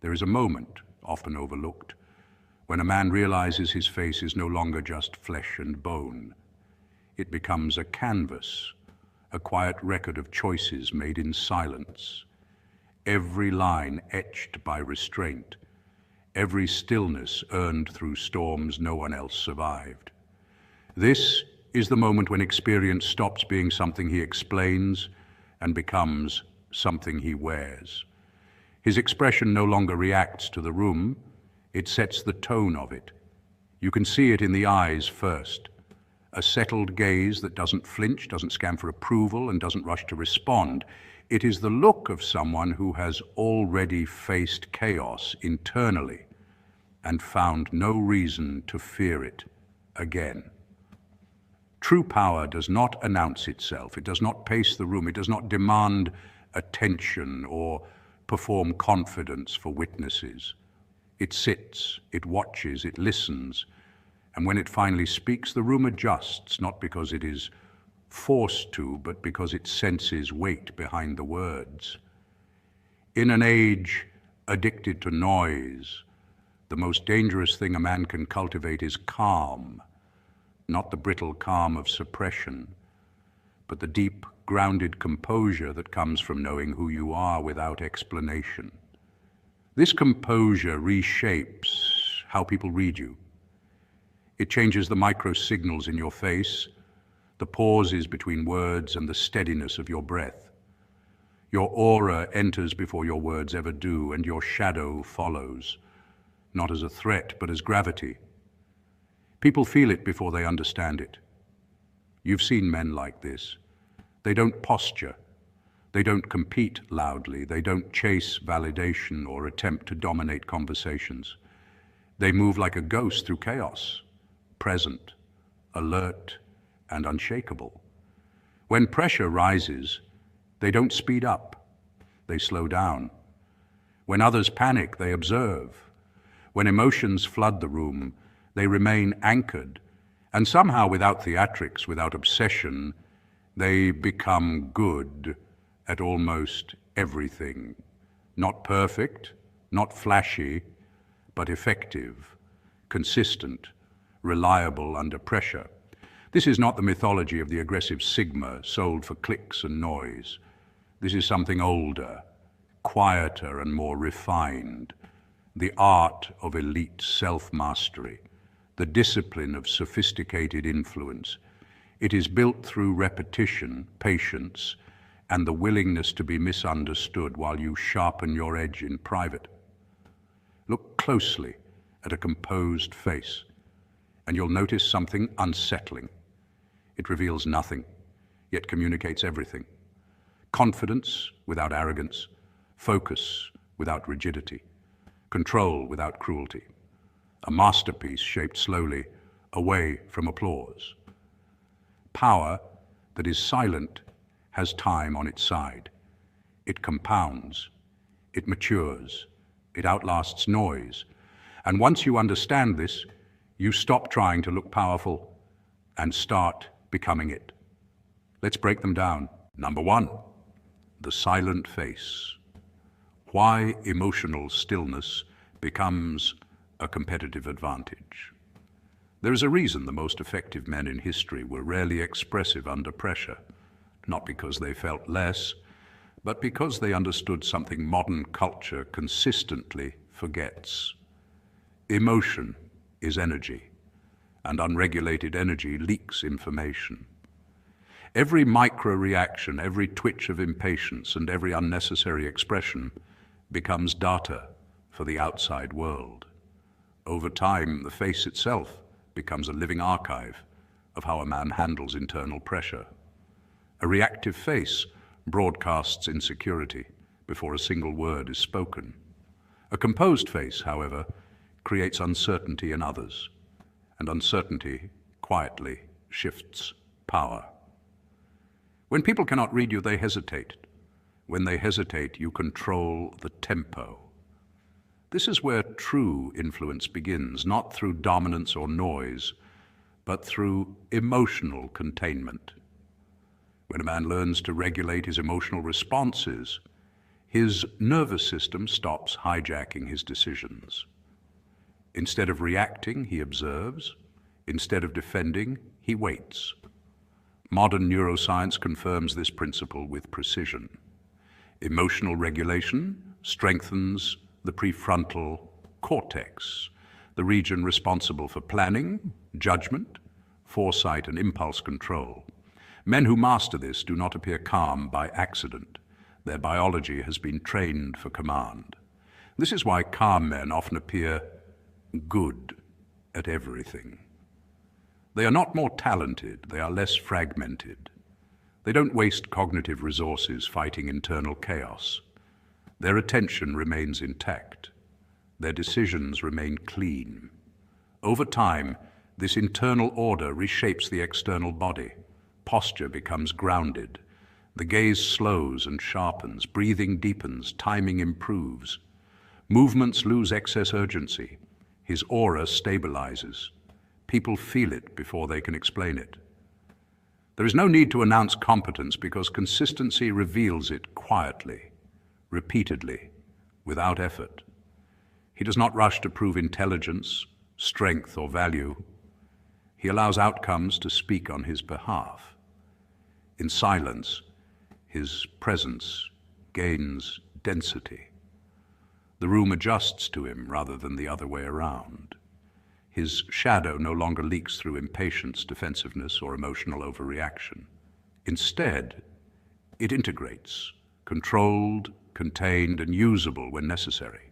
There is a moment, often overlooked, when a man realizes his face is no longer just flesh and bone. It becomes a canvas, a quiet record of choices made in silence, every line etched by restraint, every stillness earned through storms no one else survived. This is the moment when experience stops being something he explains and becomes something he wears. His expression no longer reacts to the room, it sets the tone of it. You can see it in the eyes first. A settled gaze that doesn't flinch, doesn't scan for approval, and doesn't rush to respond. It is the look of someone who has already faced chaos internally and found no reason to fear it again. True power does not announce itself. It does not pace the room. It does not demand attention or perform confidence for witnesses. It sits, it watches, it listens, and when it finally speaks, the room adjusts, not because it is forced to, but because it senses weight behind the words. In an age addicted to noise, the most dangerous thing a man can cultivate is calm, not the brittle calm of suppression, but the deep, grounded composure that comes from knowing who you are without explanation. This composure reshapes how people read you. It changes the micro signals in your face, the pauses between words, and the steadiness of your breath. Your aura enters before your words ever do, and your shadow follows, not as a threat, but as gravity. People feel it before they understand it. You've seen men like this. They don't posture. They don't compete loudly. They don't chase validation or attempt to dominate conversations. They move like a ghost through chaos, present, alert, and unshakable. When pressure rises, they don't speed up. They slow down. When others panic, they observe. When emotions flood the room, they remain anchored. And somehow, without theatrics, without obsession, they become good at almost everything. Not perfect, not flashy, but effective, consistent, reliable under pressure. This is not the mythology of the aggressive Sigma sold for clicks and noise. This is something older, quieter and more refined. The art of elite self-mastery, the discipline of sophisticated influence. It is built through repetition, patience, and the willingness to be misunderstood while you sharpen your edge in private. Look closely at a composed face, and you'll notice something unsettling. It reveals nothing, yet communicates everything. Confidence without arrogance, focus without rigidity, control without cruelty. A masterpiece shaped slowly away from applause. Power that is silent has time on its side. It compounds, it matures, it outlasts noise. And once you understand this, you stop trying to look powerful and start becoming it. Let's break them down. Number one, the silent face. Why emotional stillness becomes a competitive advantage. There is a reason the most effective men in history were rarely expressive under pressure, not because they felt less, but because they understood something modern culture consistently forgets. Emotion is energy, and unregulated energy leaks information. Every micro-reaction, every twitch of impatience, and every unnecessary expression becomes data for the outside world. Over time, the face itself becomes a living archive of how a man handles internal pressure. A reactive face broadcasts insecurity before a single word is spoken. A composed face, however, creates uncertainty in others, and uncertainty quietly shifts power. When people cannot read you, they hesitate. When they hesitate, you control the tempo. This is where true influence begins, not through dominance or noise, but through emotional containment. When a man learns to regulate his emotional responses, His nervous system stops hijacking his decisions. Instead of reacting, he observes. Instead of defending, he waits. Modern neuroscience confirms this principle with precision. Emotional regulation strengthens the prefrontal cortex, the region responsible for planning, judgment, foresight, and impulse control. Men who master this do not appear calm by accident. Their biology has been trained for command. This is why calm men often appear good at everything. They are not more talented, they are less fragmented. They don't waste cognitive resources fighting internal chaos. Their attention remains intact. Their decisions remain clean. Over time, this internal order reshapes the external body. Posture becomes grounded. The gaze slows and sharpens, breathing deepens, timing improves. Movements lose excess urgency. His aura stabilizes. People feel it before they can explain it. There is no need to announce competence because consistency reveals it quietly, repeatedly, without effort. He does not rush to prove intelligence, strength, or value. He allows outcomes to speak on his behalf. In silence, his presence gains density. The room adjusts to him rather than the other way around. His shadow no longer leaks through impatience, defensiveness, or emotional overreaction. Instead, it integrates, controlled, contained, and usable when necessary.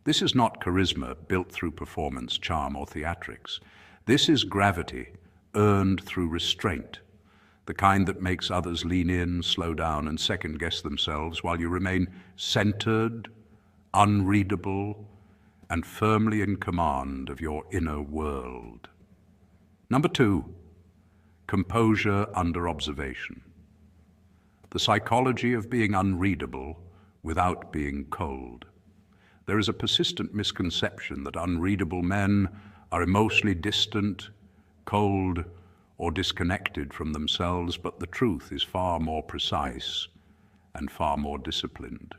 This is not charisma built through performance, charm, or theatrics. This is gravity earned through restraint, the kind that makes others lean in, slow down, and second-guess themselves while you remain centered, unreadable, and firmly in command of your inner world. Number 2, composure under observation. The psychology of being unreadable without being cold. There is a persistent misconception that unreadable men are emotionally distant, cold, or disconnected from themselves, but the truth is far more precise and far more disciplined.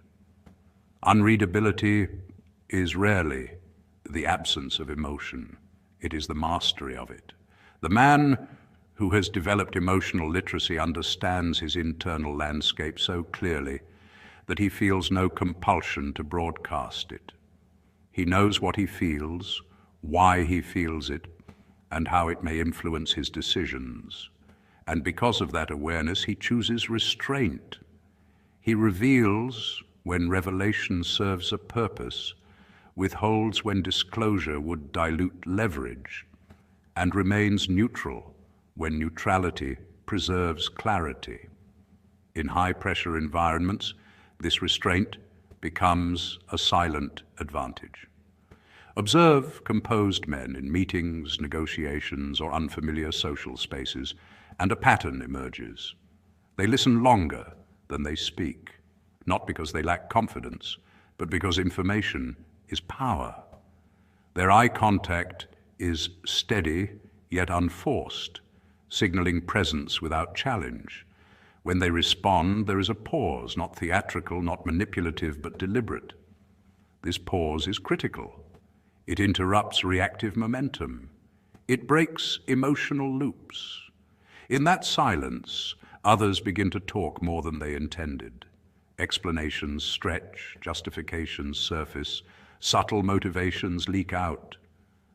Unreadability is rarely the absence of emotion. It is the mastery of it. The man who has developed emotional literacy understands his internal landscape so clearly that he feels no compulsion to broadcast it. He knows what he feels, why he feels it, and how it may influence his decisions. And because of that awareness, he chooses restraint. He reveals when revelation serves a purpose, withholds when disclosure would dilute leverage, and remains neutral when neutrality preserves clarity. In high-pressure environments, this restraint becomes a silent advantage. Observe composed men in meetings, negotiations, or unfamiliar social spaces, and a pattern emerges. They listen longer than they speak, not because they lack confidence, but because information is power. Their eye contact is steady yet unforced, signaling presence without challenge. When they respond, there is a pause, not theatrical, not manipulative, but deliberate. This pause is critical. It interrupts reactive momentum. It breaks emotional loops. In that silence, others begin to talk more than they intended. Explanations stretch, justifications surface, subtle motivations leak out.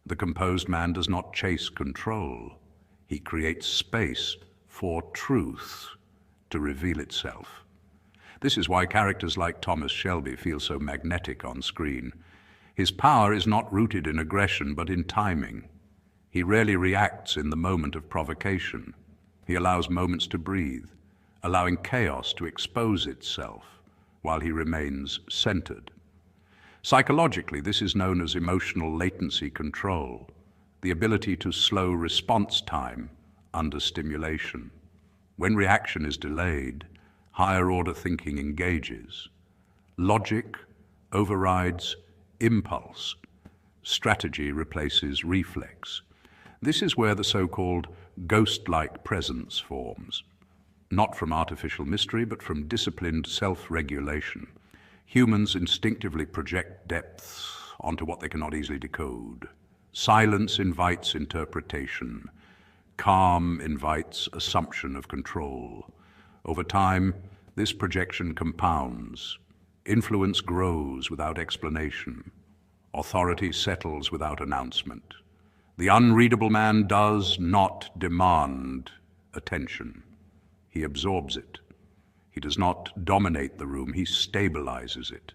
The composed man does not chase control. He creates space for truth to reveal itself. This is why characters like Thomas Shelby feel so magnetic on screen. His power is not rooted in aggression, but in timing. He rarely reacts in the moment of provocation. He allows moments to breathe, allowing chaos to expose itself while he remains centered. Psychologically, this is known as emotional latency control, the ability to slow response time under stimulation. When reaction is delayed, higher-order thinking engages. Logic overrides impulse. Strategy replaces reflex. This is where the so-called ghost-like presence forms, not from artificial mystery, but from disciplined self-regulation. Humans instinctively project depths onto what they cannot easily decode. Silence invites interpretation. Calm invites assumption of control. Over time, this projection compounds. Influence grows without explanation. Authority settles without announcement. The unreadable man does not demand attention. He absorbs it. He does not dominate the room, he stabilizes it.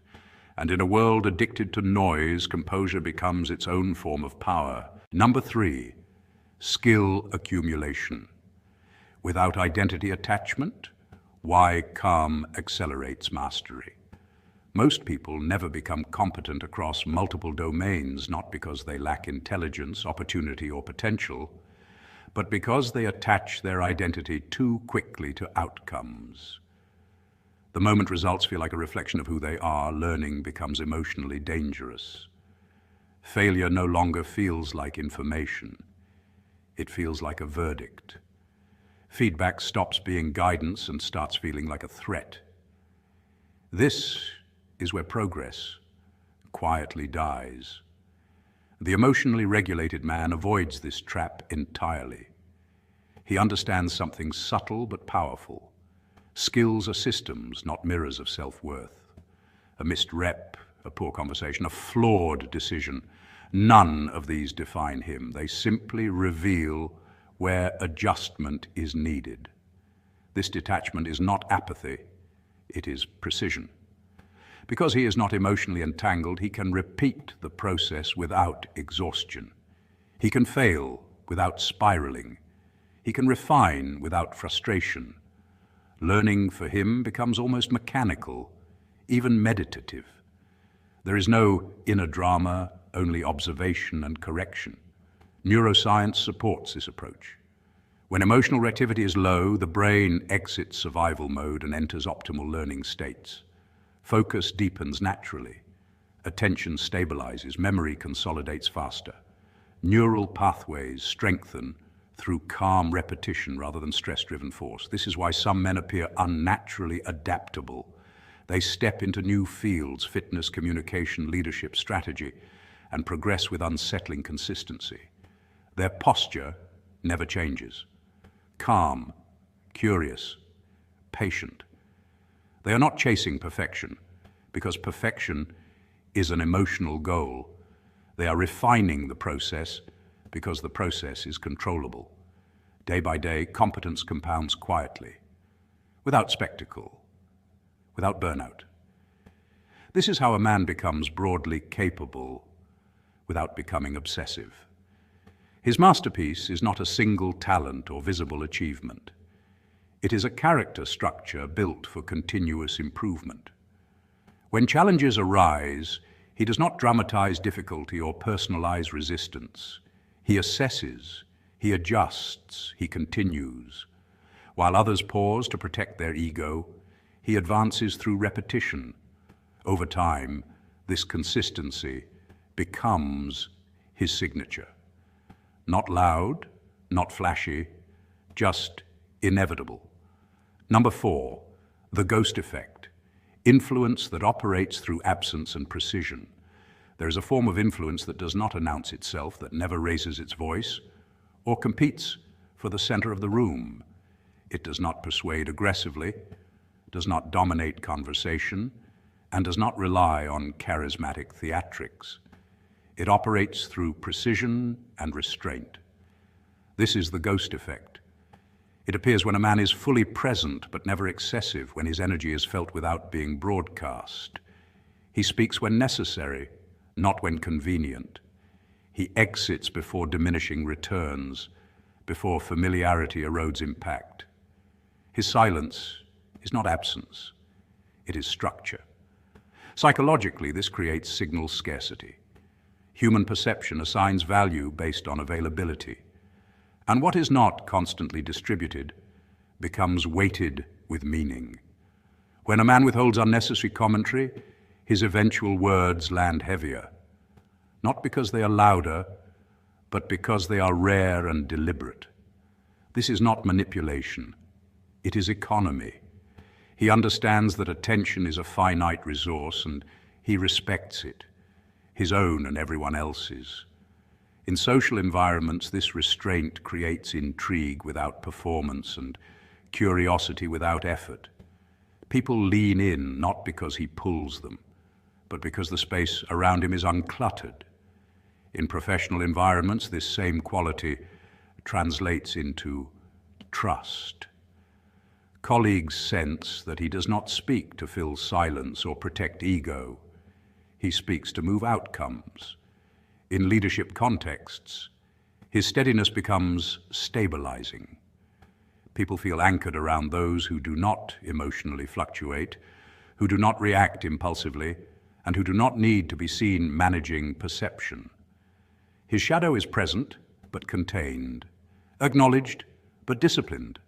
And in a world addicted to noise, composure becomes its own form of power. Number 3, skill accumulation. Without identity attachment, why calm accelerates mastery. Most people never become competent across multiple domains, not because they lack intelligence, opportunity, or potential, but because they attach their identity too quickly to outcomes. The moment results feel like a reflection of who they are, learning becomes emotionally dangerous. Failure no longer feels like information. It feels like a verdict. Feedback stops being guidance and starts feeling like a threat. This is where progress quietly dies. The emotionally regulated man avoids this trap entirely. He understands something subtle but powerful. Skills are systems, not mirrors of self-worth. A missed rep, a poor conversation, a flawed decision, none of these define him. They simply reveal where adjustment is needed. This detachment is not apathy, it is precision. Because he is not emotionally entangled, he can repeat the process without exhaustion. He can fail without spiraling. He can refine without frustration. Learning for him becomes almost mechanical, even meditative. There is no inner drama, only observation and correction. Neuroscience supports this approach. When emotional reactivity is low, the brain exits survival mode and enters optimal learning states. Focus deepens naturally. Attention stabilizes. Memory consolidates faster. Neural pathways strengthen through calm repetition rather than stress-driven force. This is why some men appear unnaturally adaptable. They step into new fields, fitness, communication, leadership, strategy, and progress with unsettling consistency. Their posture never changes. Calm, curious, patient. They are not chasing perfection, because perfection is an emotional goal. They are refining the process because the process is controllable. Day by day, competence compounds quietly, without spectacle, without burnout. This is how a man becomes broadly capable without becoming obsessive. His masterpiece is not a single talent or visible achievement. It is a character structure built for continuous improvement. When challenges arise, he does not dramatize difficulty or personalize resistance. He assesses, he adjusts, he continues. While others pause to protect their ego, he advances through repetition. Over time, this consistency becomes his signature. Not loud, not flashy, just inevitable. Number 4, the ghost effect. Influence that operates through absence and precision. There is a form of influence that does not announce itself, that never raises its voice, or competes for the center of the room. It does not persuade aggressively, does not dominate conversation, and does not rely on charismatic theatrics. It operates through precision and restraint. This is the ghost effect. It appears when a man is fully present but never excessive, when his energy is felt without being broadcast. He speaks when necessary, not when convenient. He exits before diminishing returns, before familiarity erodes impact. His silence is not absence, it is structure. Psychologically, this creates signal scarcity. Human perception assigns value based on availability. And what is not constantly distributed becomes weighted with meaning. When a man withholds unnecessary commentary, his eventual words land heavier, not because they are louder, but because they are rare and deliberate. This is not manipulation, it is economy. He understands that attention is a finite resource and he respects it, his own and everyone else's. In social environments, this restraint creates intrigue without performance and curiosity without effort. People lean in not because he pulls them, but because the space around him is uncluttered. In professional environments, this same quality translates into trust. Colleagues sense that he does not speak to fill silence or protect ego. He speaks to move outcomes. In leadership contexts, his steadiness becomes stabilizing. People feel anchored around those who do not emotionally fluctuate, who do not react impulsively, and who do not need to be seen managing perception. His shadow is present, but contained, acknowledged, but disciplined.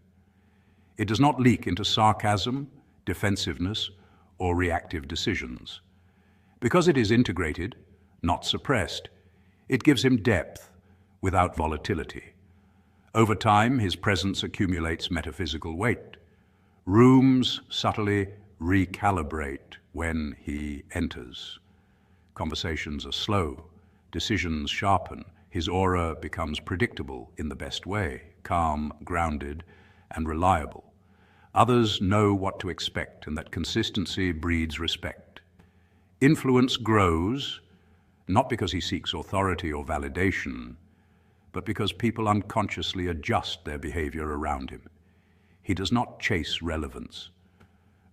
It does not leak into sarcasm, defensiveness, or reactive decisions. Because it is integrated, not suppressed, it gives him depth without volatility. Over time, his presence accumulates metaphysical weight. Rooms subtly recalibrate when he enters. Conversations are slow, decisions sharpen. His aura becomes predictable in the best way, calm, grounded, and reliable. Others know what to expect, and that consistency breeds respect. Influence grows, not because he seeks authority or validation, but because people unconsciously adjust their behavior around him. He does not chase relevance.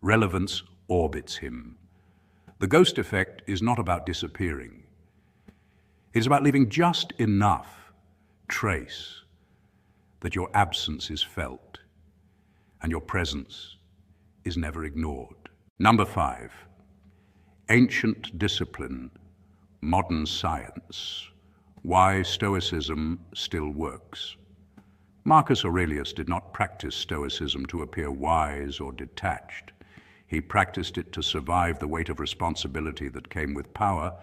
Relevance orbits him. The ghost effect is not about disappearing. It is about leaving just enough trace that your absence is felt and your presence is never ignored. Number 5, ancient discipline, modern science. Why Stoicism still works. Marcus Aurelius did not practice Stoicism to appear wise or detached. He practiced it to survive the weight of responsibility that came with power,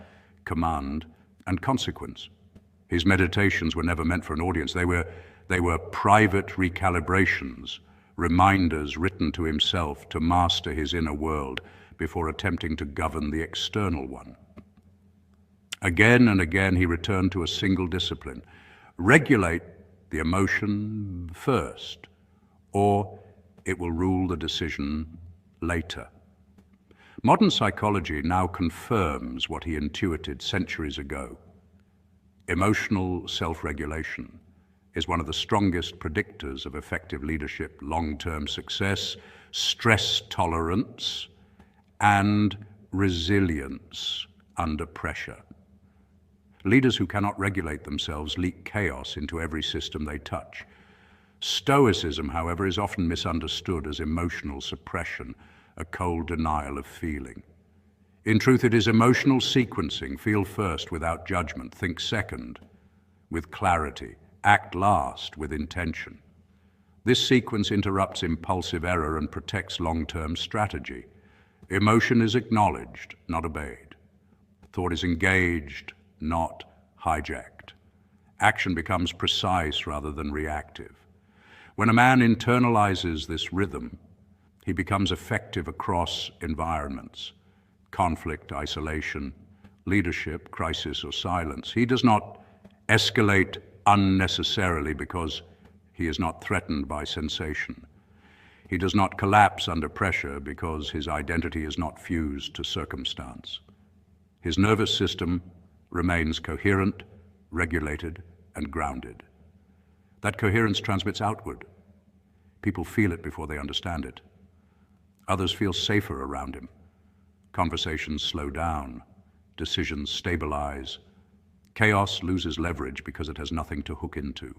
command, and consequence. His meditations were never meant for an audience. They were private recalibrations, reminders written to himself to master his inner world before attempting to govern the external one. Again and again he returned to a single discipline. Regulate the emotion first, or it will rule the decision later. Modern psychology now confirms what he intuited centuries ago. Emotional self-regulation is one of the strongest predictors of effective leadership, long-term success, stress tolerance, and resilience under pressure. Leaders who cannot regulate themselves leak chaos into every system they touch. Stoicism, however, is often misunderstood as emotional suppression, a cold denial of feeling. In truth, it is emotional sequencing. Feel first without judgment, think second with clarity, act last with intention. This sequence interrupts impulsive error and protects long-term strategy. Emotion is acknowledged, not obeyed. Thought is engaged, not hijacked. Action becomes precise rather than reactive. When a man internalizes this rhythm, he becomes effective across environments, conflict, isolation, leadership, crisis, or silence. He does not escalate unnecessarily because he is not threatened by sensation. He does not collapse under pressure because his identity is not fused to circumstance. His nervous system remains coherent, regulated, and grounded. That coherence transmits outward. People feel it before they understand it. Others feel safer around him. Conversations slow down. Decisions stabilize. Chaos loses leverage because it has nothing to hook into.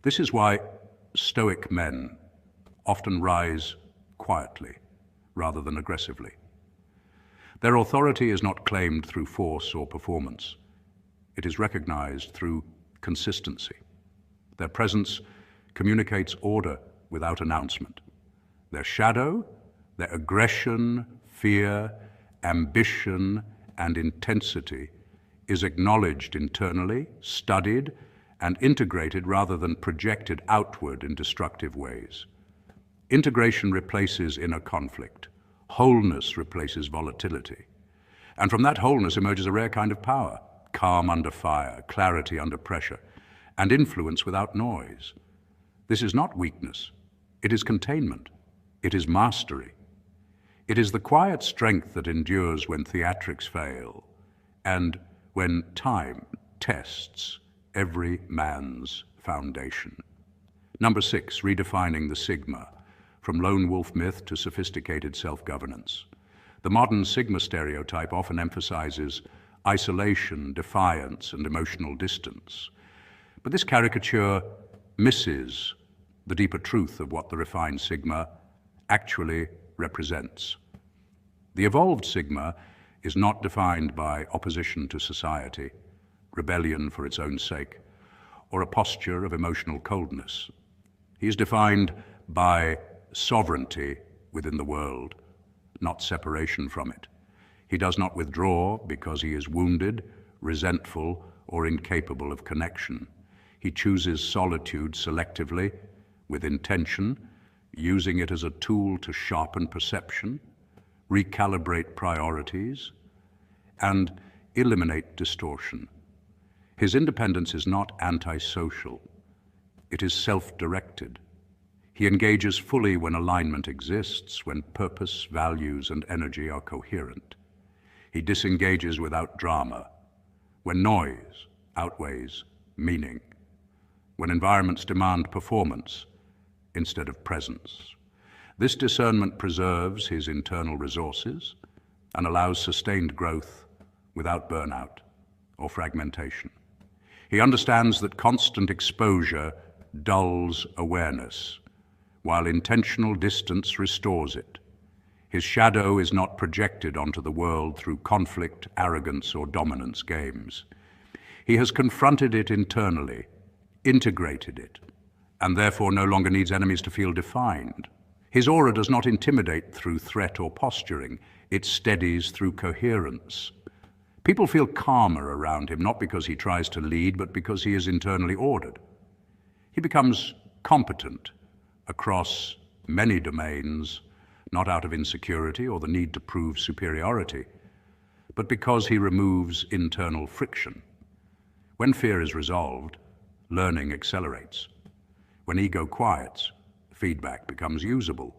This is why Stoic men often rise quietly rather than aggressively. Their authority is not claimed through force or performance. It is recognized through consistency. Their presence communicates order without announcement. Their shadow, their aggression, fear, ambition, and intensity is acknowledged internally, studied, and integrated rather than projected outward in destructive ways. Integration replaces inner conflict. Wholeness replaces volatility. And from that wholeness emerges a rare kind of power: calm under fire, clarity under pressure, and influence without noise. This is not weakness. It is containment. It is mastery. It is the quiet strength that endures when theatrics fail and when time tests every man's foundation. Number 6, redefining the Sigma, from lone wolf myth to sophisticated self-governance. The modern Sigma stereotype often emphasizes isolation, defiance, and emotional distance. But this caricature misses the deeper truth of what the refined Sigma actually represents. The evolved Sigma is not defined by opposition to society, rebellion for its own sake, or a posture of emotional coldness. He is defined by sovereignty within the world, not separation from it. He does not withdraw because he is wounded, resentful, or incapable of connection. He chooses solitude selectively, with intention, using it as a tool to sharpen perception, recalibrate priorities, and eliminate distortion. His independence is not antisocial. It is self-directed. He engages fully when alignment exists, when purpose, values, and energy are coherent. He disengages without drama, when noise outweighs meaning, when environments demand performance instead of presence. This discernment preserves his internal resources and allows sustained growth without burnout or fragmentation. He understands that constant exposure dulls awareness, while intentional distance restores it. His shadow is not projected onto the world through conflict, arrogance, or dominance games. He has confronted it internally, integrated it, and therefore no longer needs enemies to feel defined. His aura does not intimidate through threat or posturing. It steadies through coherence. People feel calmer around him, not because he tries to lead, but because he is internally ordered. He becomes competent across many domains, not out of insecurity or the need to prove superiority, but because he removes internal friction. When fear is resolved, learning accelerates. When ego quiets, feedback becomes usable.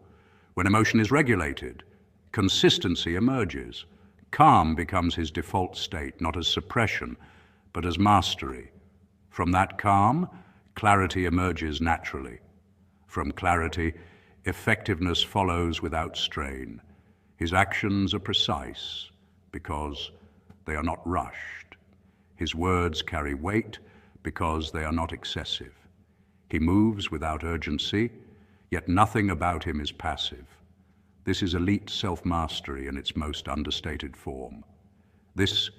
When emotion is regulated, consistency emerges. Calm becomes his default state, not as suppression, but as mastery. From that calm, clarity emerges naturally. From clarity, effectiveness follows without strain. His actions are precise because they are not rushed. His words carry weight because they are not excessive. He moves without urgency, yet nothing about him is passive. This is elite self-mastery in its most understated form. This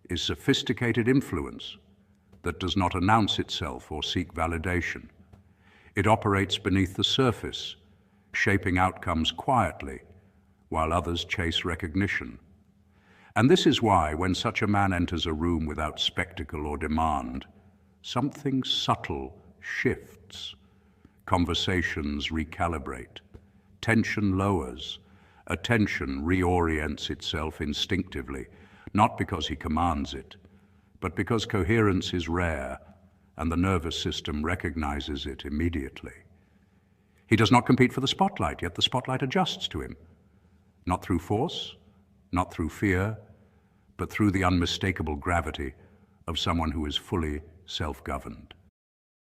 is sophisticated influence that does not announce itself or seek validation. It operates beneath the surface, shaping outcomes quietly, while others chase recognition. And this is why, when such a man enters a room without spectacle or demand, something subtle shifts. Conversations recalibrate. Tension lowers. Attention reorients itself instinctively, not because he commands it, but because coherence is rare and the nervous system recognizes it immediately. He does not compete for the spotlight, yet the spotlight adjusts to him, not through force, not through fear, but through the unmistakable gravity of someone who is fully self-governed.